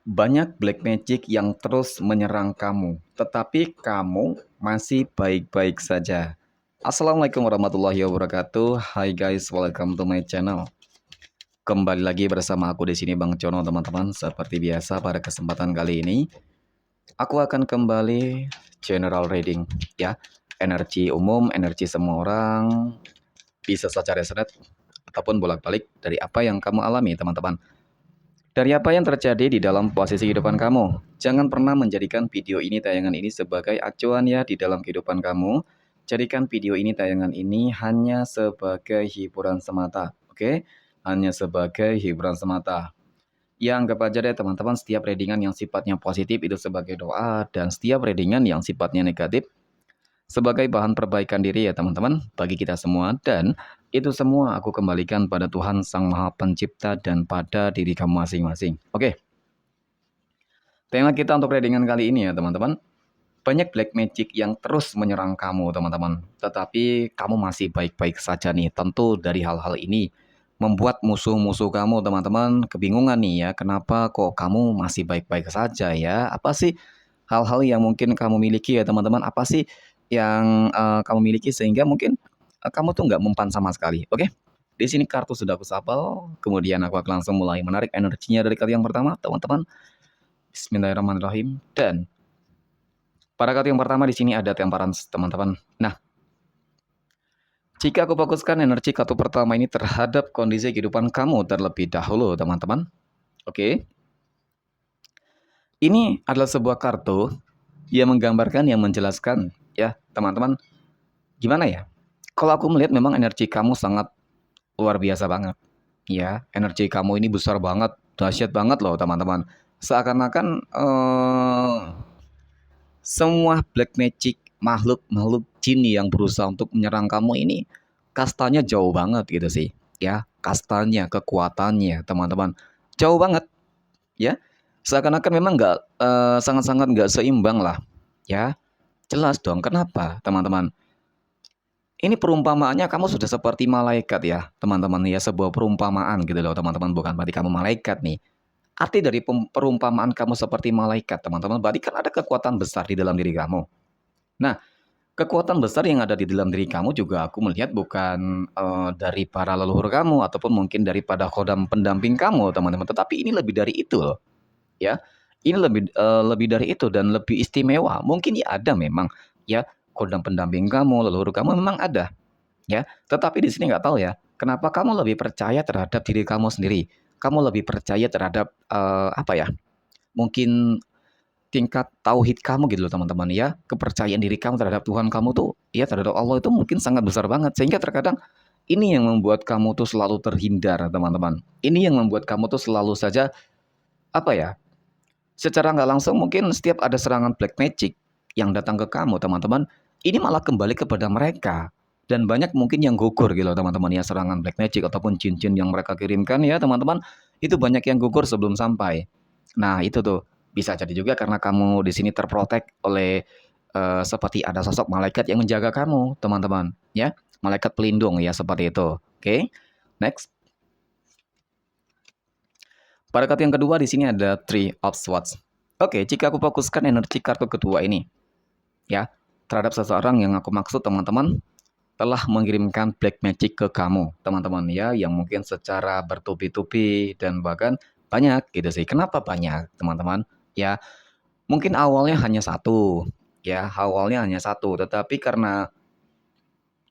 Banyak black magic yang terus menyerang kamu, tetapi kamu masih baik-baik saja. Assalamualaikum warahmatullahi wabarakatuh. Hai guys, welcome to my channel. Kembali lagi bersama aku di sini Bang Cono, teman-teman. Seperti biasa pada kesempatan kali ini, aku akan kembali general reading ya. Energi umum, energi semua orang, bisa saja resonate ataupun bolak-balik dari apa yang kamu alami, teman-teman. Dari apa yang terjadi di dalam posisi kehidupan kamu. Jangan pernah menjadikan video ini tayangan ini sebagai acuan ya di dalam kehidupan kamu. Jadikan video ini tayangan ini hanya sebagai hiburan semata. Oke? Hanya sebagai hiburan semata. Ya anggap aja deh teman-teman, setiap readingan yang sifatnya positif itu sebagai doa. Dan setiap readingan yang sifatnya negatif sebagai bahan perbaikan diri ya teman-teman bagi kita semua, dan itu semua aku kembalikan pada Tuhan Sang Maha Pencipta dan pada diri kamu masing-masing. Oke. Tema kita untuk readingan kali ini ya teman-teman. Banyak black magic yang terus menyerang kamu teman-teman. Tetapi kamu masih baik-baik saja nih. Tentu dari hal-hal ini membuat musuh-musuh kamu teman-teman kebingungan nih ya. Kenapa kok kamu masih baik-baik saja ya? Apa sih hal-hal yang mungkin kamu miliki ya teman-teman? Apa sih yang kamu miliki sehingga mungkin kamu tuh nggak mempan sama sekali? Oke? Di sini kartu sudah aku shuffle. Kemudian aku akan langsung mulai menarik energinya dari kartu yang pertama teman-teman. Bismillahirrahmanirrahim. Dan pada kartu yang pertama di sini ada temperance, teman-teman. Nah, jika aku fokuskan energi kartu pertama ini terhadap kondisi kehidupan kamu terlebih dahulu, teman-teman. Oke. Ini adalah sebuah kartu yang menggambarkan, yang menjelaskan, ya, teman-teman. Gimana ya? Kalau aku melihat memang energi kamu sangat luar biasa banget. Ya, energi kamu ini besar banget, dahsyat banget loh, teman-teman. Seakan-akan semua black magic, makhluk-makhluk jin yang berusaha untuk menyerang kamu ini kastanya jauh banget gitu sih. Ya, kastanya, kekuatannya, teman-teman. Jauh banget, ya. Seakan-akan memang sangat-sangat nggak seimbang lah. Ya, jelas dong. Kenapa, teman-teman? Ini perumpamaannya kamu sudah seperti malaikat ya, teman-teman ya. Sebuah perumpamaan gitu loh, teman-teman. Bukan berarti kamu malaikat nih. Arti dari perumpamaan kamu seperti malaikat, teman-teman, berarti kan ada kekuatan besar di dalam diri kamu. Nah, kekuatan besar yang ada di dalam diri kamu juga aku melihat bukan dari para leluhur kamu ataupun mungkin daripada khodam pendamping kamu, teman-teman. Tetapi ini lebih dari itu loh, ya. Ini lebih dari itu dan lebih istimewa. Mungkin ya ada memang, ya, khodam pendamping kamu, leluhur kamu memang ada, ya. Tetapi di sini nggak tahu ya, kenapa kamu lebih percaya terhadap diri kamu sendiri. Kamu lebih percaya terhadap apa ya? Mungkin tingkat tauhid kamu gitu loh teman-teman ya. Kepercayaan diri kamu terhadap Tuhan kamu tuh ya, terhadap Allah itu mungkin sangat besar banget. Sehingga terkadang ini yang membuat kamu tuh selalu terhindar teman-teman. Ini yang membuat kamu tuh selalu saja apa ya, secara nggak langsung mungkin setiap ada serangan black magic yang datang ke kamu teman-teman, ini malah kembali kepada mereka. Dan banyak mungkin yang gugur gitu loh teman-teman ya, serangan black magic ataupun jin-jin yang mereka kirimkan ya teman-teman, itu banyak yang gugur sebelum sampai. Nah itu tuh bisa jadi juga karena kamu di sini terprotek oleh seperti ada sosok malaikat yang menjaga kamu teman-teman ya, malaikat pelindung ya seperti itu. Oke, next. Pada kartu yang kedua di sini ada Three of Swords. Oke, jika aku fokuskan energi kartu kedua ini ya terhadap seseorang yang aku maksud, teman-teman, telah mengirimkan black magic ke kamu, teman-teman ya, yang mungkin secara bertubi-tubi dan bahkan banyak gitu sih. Kenapa banyak, teman-teman? Ya, mungkin awalnya hanya satu, ya, awalnya hanya satu, tetapi karena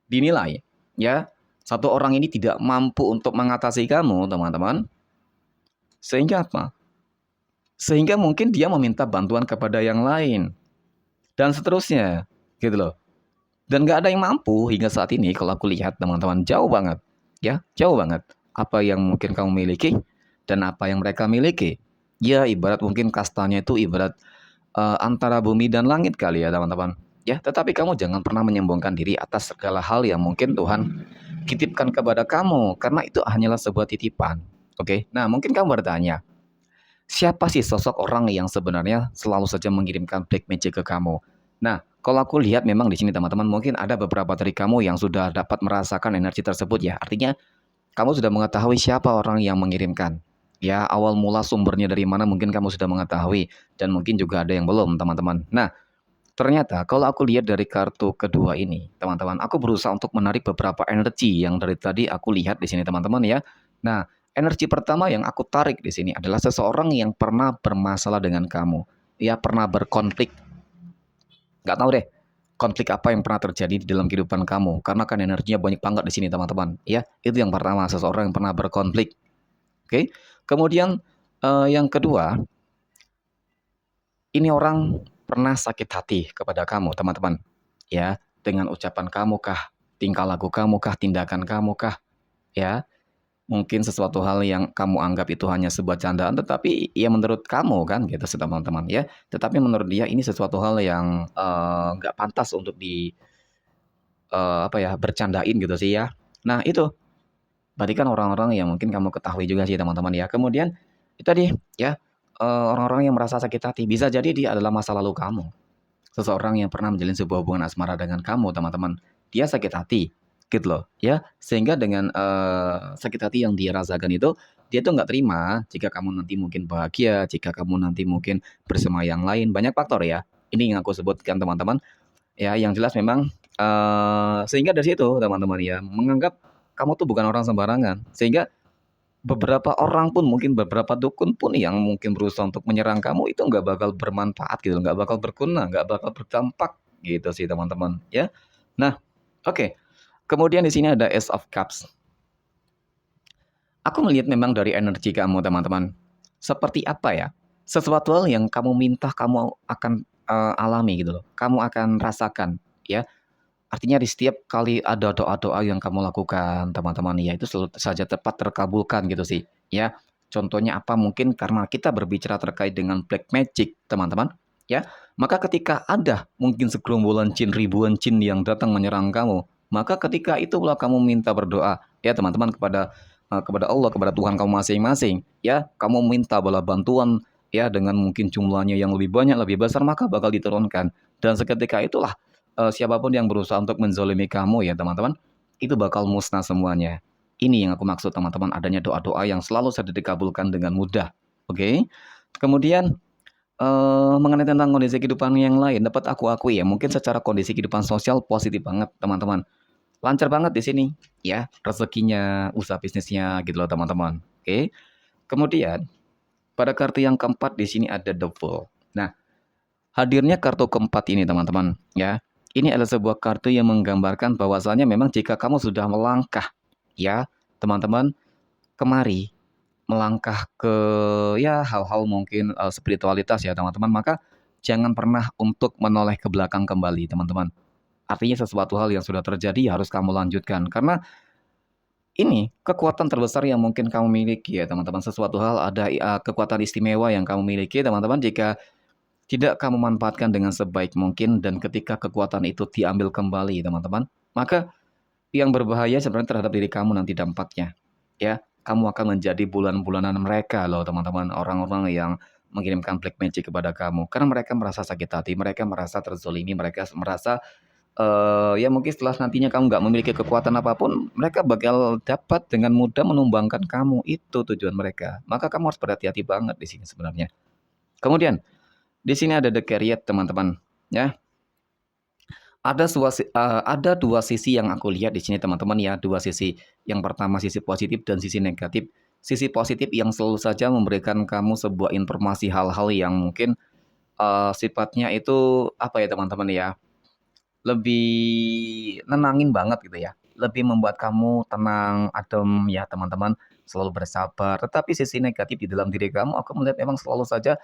dinilai ya satu orang ini tidak mampu untuk mengatasi kamu, teman-teman, sehingga apa? Sehingga mungkin dia meminta bantuan kepada yang lain dan seterusnya, gitu loh. Dan nggak ada yang mampu hingga saat ini kalau aku lihat teman-teman, jauh banget, ya, jauh banget. Apa yang mungkin kamu miliki dan apa yang mereka miliki. Ya ibarat mungkin kastanya itu ibarat antara bumi dan langit kali ya teman-teman. Ya, tetapi kamu jangan pernah menyombongkan diri atas segala hal yang mungkin Tuhan titipkan kepada kamu, karena itu hanyalah sebuah titipan. Oke, nah mungkin kamu bertanya, siapa sih sosok orang yang sebenarnya selalu saja mengirimkan black magic ke kamu? Nah, kalau aku lihat memang di sini teman-teman mungkin ada beberapa dari kamu yang sudah dapat merasakan energi tersebut ya. Artinya kamu sudah mengetahui siapa orang yang mengirimkan. Ya, awal mula sumbernya dari mana mungkin kamu sudah mengetahui dan mungkin juga ada yang belum, teman-teman. Nah, ternyata kalau aku lihat dari kartu kedua ini, teman-teman, aku berusaha untuk menarik beberapa energi yang dari tadi aku lihat di sini, teman-teman ya. Nah, energi pertama yang aku tarik di sini adalah seseorang yang pernah bermasalah dengan kamu. Ya, pernah berkonflik. Nggak tahu deh, konflik apa yang pernah terjadi di dalam kehidupan kamu. Karena kan energinya banyak banget di sini, teman-teman. Ya, itu yang pertama, seseorang yang pernah berkonflik. Oke. Kemudian yang kedua, ini orang pernah sakit hati kepada kamu, teman-teman. Ya, dengan ucapan kamu kah, tingkah laku kamu kah, tindakan kamu kah, ya. Mungkin sesuatu hal yang kamu anggap itu hanya sebuah candaan, tetapi ya menurut kamu kan gitu, teman-teman ya. Tetapi menurut dia ini sesuatu hal yang nggak pantas untuk di apa ya, bercandain gitu sih ya. Nah itu, berarti kan orang-orang yang mungkin kamu ketahui juga sih teman-teman ya. Kemudian itu tadi ya, orang-orang yang merasa sakit hati, bisa jadi dia adalah masa lalu kamu. Seseorang yang pernah menjalin sebuah hubungan asmara dengan kamu, teman-teman. Dia sakit hati, gitu loh, ya. Sehingga dengan sakit hati yang dia rasakan itu, dia tuh nggak terima jika kamu nanti mungkin bahagia, jika kamu nanti mungkin bersama yang lain, banyak faktor ya. Ini yang aku sebutkan teman-teman, ya. Yang jelas memang sehingga dari situ teman-teman ya, menganggap kamu tuh bukan orang sembarangan. Sehingga beberapa orang pun, mungkin beberapa dukun pun yang mungkin berusaha untuk menyerang kamu itu nggak bakal bermanfaat gitu, nggak bakal berguna, nggak bakal berdampak gitu sih teman-teman ya. Nah, oke. Kemudian di sini ada Ace of Cups. Aku melihat memang dari energi kamu teman-teman. Seperti apa ya? Sesuatu hal yang kamu minta kamu akan alami gitu loh. Kamu akan rasakan ya. Artinya di setiap kali ada doa-doa yang kamu lakukan, teman-teman, ya itu selalu saja tepat terkabulkan gitu sih, ya. Contohnya apa? Mungkin karena kita berbicara terkait dengan black magic, teman-teman, ya. Maka ketika ada mungkin segerombolan jin, ribuan jin yang datang menyerang kamu, maka ketika itulah kamu minta berdoa, ya teman-teman, kepada Allah, kepada Tuhan kamu masing-masing, ya. Kamu minta bala bantuan, ya, dengan mungkin jumlahnya yang lebih banyak, lebih besar, maka bakal diturunkan. Dan seketika itulah siapapun yang berusaha untuk menzolimi kamu ya teman-teman, itu bakal musnah semuanya. Ini yang aku maksud teman-teman, adanya doa-doa yang selalu saja dikabulkan dengan mudah. Oke. Kemudian mengenai tentang kondisi kehidupan yang lain, dapat aku akui ya, mungkin secara kondisi kehidupan sosial positif banget teman-teman. Lancar banget di sini, ya, rezekinya, usaha bisnisnya gitu loh teman-teman. Oke. Kemudian pada kartu yang keempat di sini ada The Fool. Nah, hadirnya kartu keempat ini teman-teman, ya. Ini adalah sebuah kartu yang menggambarkan bahwasanya memang jika kamu sudah melangkah, ya, teman-teman, kemari melangkah ke ya hal-hal mungkin spiritualitas ya teman-teman, maka jangan pernah untuk menoleh ke belakang kembali, teman-teman. Artinya sesuatu hal yang sudah terjadi harus kamu lanjutkan karena ini kekuatan terbesar yang mungkin kamu miliki ya teman-teman. Sesuatu hal ada kekuatan istimewa yang kamu miliki teman-teman, jika tidak kamu manfaatkan dengan sebaik mungkin dan ketika kekuatan itu diambil kembali teman-teman, maka yang berbahaya sebenarnya terhadap diri kamu nanti dampaknya. Ya, kamu akan menjadi bulan-bulanan mereka loh teman-teman, orang-orang yang mengirimkan black magic kepada kamu. Karena mereka merasa sakit hati, mereka merasa terzolimi, mereka merasa ya mungkin setelah nantinya kamu nggak memiliki kekuatan apapun, mereka bakal dapat dengan mudah menumbangkan kamu. Itu tujuan mereka. Maka kamu harus berhati-hati banget di sini sebenarnya. Kemudian di sini ada The Chariot teman-teman, ya. Ada dua sisi yang aku lihat di sini teman-teman ya, dua sisi. Yang pertama sisi positif dan sisi negatif. Sisi positif yang selalu saja memberikan kamu sebuah informasi hal-hal yang mungkin sifatnya itu apa ya teman-teman ya, lebih nenangin banget gitu ya. Lebih membuat kamu tenang, adem ya teman-teman, selalu bersabar. Tetapi sisi negatif di dalam diri kamu, aku melihat memang selalu saja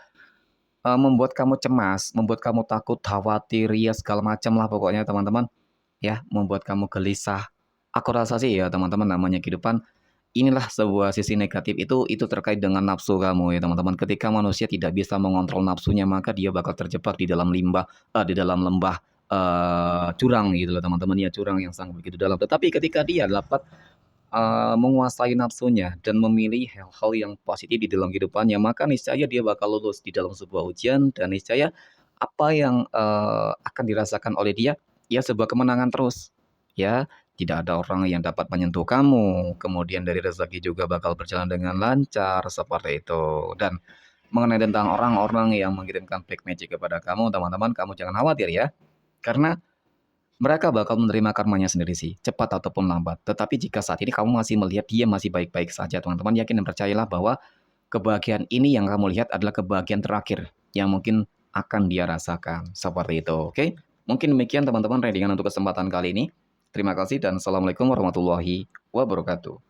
membuat kamu cemas, membuat kamu takut, khawatir, ya segala macam lah pokoknya teman-teman, ya, membuat kamu gelisah. Aku rasa sih ya teman-teman, namanya kehidupan, inilah sebuah sisi negatif itu terkait dengan nafsu kamu ya teman-teman. Ketika manusia tidak bisa mengontrol nafsunya, maka dia bakal terjebak di dalam di dalam lembah curang gitu loh teman-teman ya, curang yang sangat begitu dalam. Tetapi ketika dia dapat menguasai nafsunya dan memilih hal-hal yang positif di dalam kehidupannya, maka niscaya dia bakal lulus di dalam sebuah ujian dan niscaya apa yang akan dirasakan oleh dia, ya sebuah kemenangan terus, ya. tidak ada orang yang dapat menyentuh kamu, kemudian dari rezeki juga bakal berjalan dengan lancar, seperti itu. Dan mengenai tentang orang-orang yang mengirimkan black magic kepada kamu, teman-teman, kamu jangan khawatir ya. Karena mereka bakal menerima karmanya sendiri sih, cepat ataupun lambat. Tetapi jika saat ini kamu masih melihat dia masih baik-baik saja, teman-teman, yakin dan percayalah bahwa kebahagiaan ini yang kamu lihat adalah kebahagiaan terakhir yang mungkin akan dia rasakan. Seperti itu, oke? Mungkin demikian teman-teman readingan untuk kesempatan kali ini. Terima kasih dan Assalamualaikum warahmatullahi wabarakatuh.